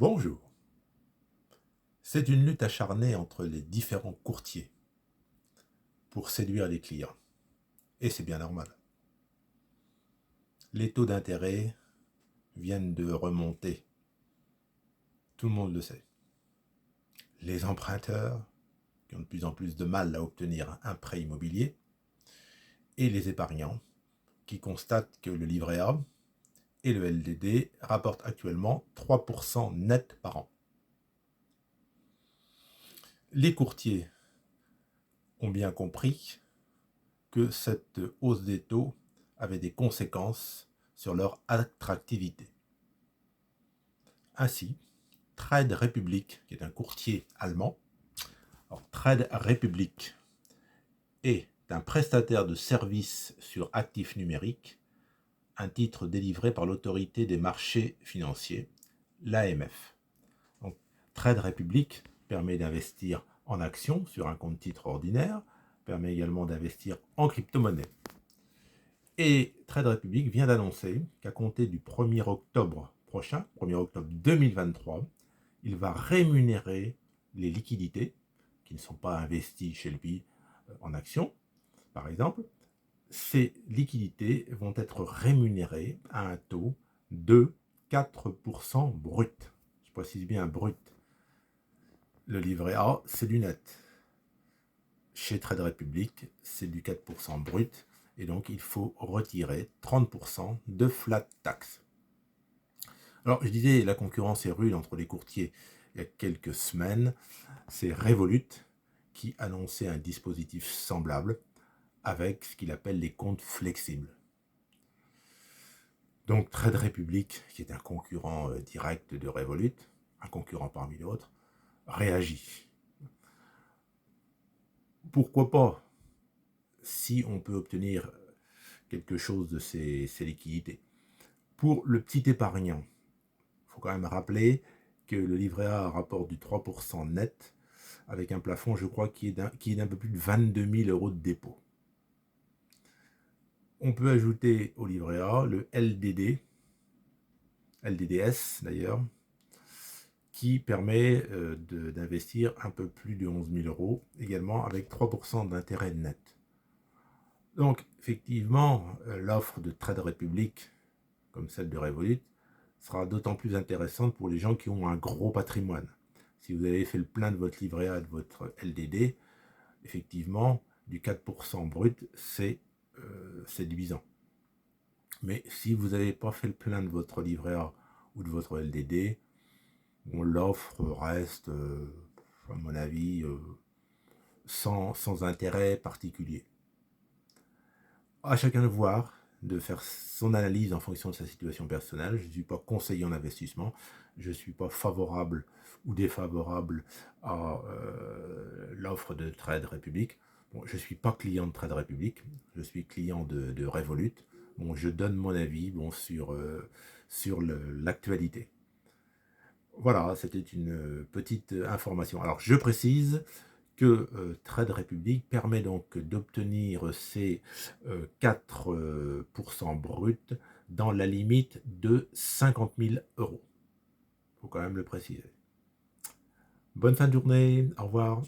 Bonjour. C'est une lutte acharnée entre les différents courtiers pour séduire les clients. Et c'est bien normal. Les taux d'intérêt viennent de remonter. Tout le monde le sait. Les emprunteurs, qui ont de plus en plus de mal à obtenir un prêt immobilier, et les épargnants, qui constatent que le livret A et le LDD rapportent actuellement 3% net par an. Les courtiers ont bien compris que cette hausse des taux avait des conséquences sur leur attractivité. Ainsi, Trade Republic, qui est un courtier allemand, Trade Republic est un prestataire de services sur actifs numériques, un titre délivré par l'autorité des marchés financiers, l'AMF. Donc, Trade Republic permet d'investir en actions sur un compte titre ordinaire, permet également d'investir en crypto-monnaie. Et Trade Republic vient d'annoncer qu'à compter du 1er octobre prochain, 1er octobre 2023, il va rémunérer les liquidités qui ne sont pas investies chez lui en actions, par exemple. Ces liquidités vont être rémunérées à un taux de 4% brut. Je précise bien brut. Le livret A, c'est du net. Chez Trade Republic, c'est du 4% brut. Et donc, il faut retirer 30% de flat tax. Alors, je disais, la concurrence est rude entre les courtiers il y a quelques semaines. C'est Revolut qui annonçait un dispositif semblable avec ce qu'il appelle les comptes flexibles. Donc, Trade Republic, qui est un concurrent direct de Revolut, un concurrent parmi d'autres, réagit. Pourquoi pas, si on peut obtenir quelque chose de ces liquidités. Pour le petit épargnant, il faut quand même rappeler que le livret A rapporte du 3% net, avec un plafond, je crois, qui est d'un peu plus de 22 000 € de dépôt. On peut ajouter au livret A le LDD, LDDS d'ailleurs, qui permet d'investir un peu plus de 11 000 €, également avec 3% d'intérêt net. Donc, effectivement, l'offre de Trade Republic, comme celle de Revolut, sera d'autant plus intéressante pour les gens qui ont un gros patrimoine. Si vous avez fait le plein de votre livret A et de votre LDD, effectivement, du 4% brut, c'est séduisant. Mais si vous n'avez pas fait le plein de votre livret A ou de votre LDD, l'offre reste, à mon avis, sans intérêt particulier. À chacun de voir, de faire son analyse en fonction de sa situation personnelle. Je ne suis pas conseiller en investissement, je ne suis pas favorable ou défavorable à l'offre de Trade Republic. Bon, je ne suis pas client de Trade Republic, je suis client de Revolut. Bon, je donne mon avis sur l'actualité. Voilà, c'était une petite information. Alors, je précise que Trade Republic permet donc d'obtenir ces 4% bruts dans la limite de 50 000 €. Il faut quand même le préciser. Bonne fin de journée, au revoir.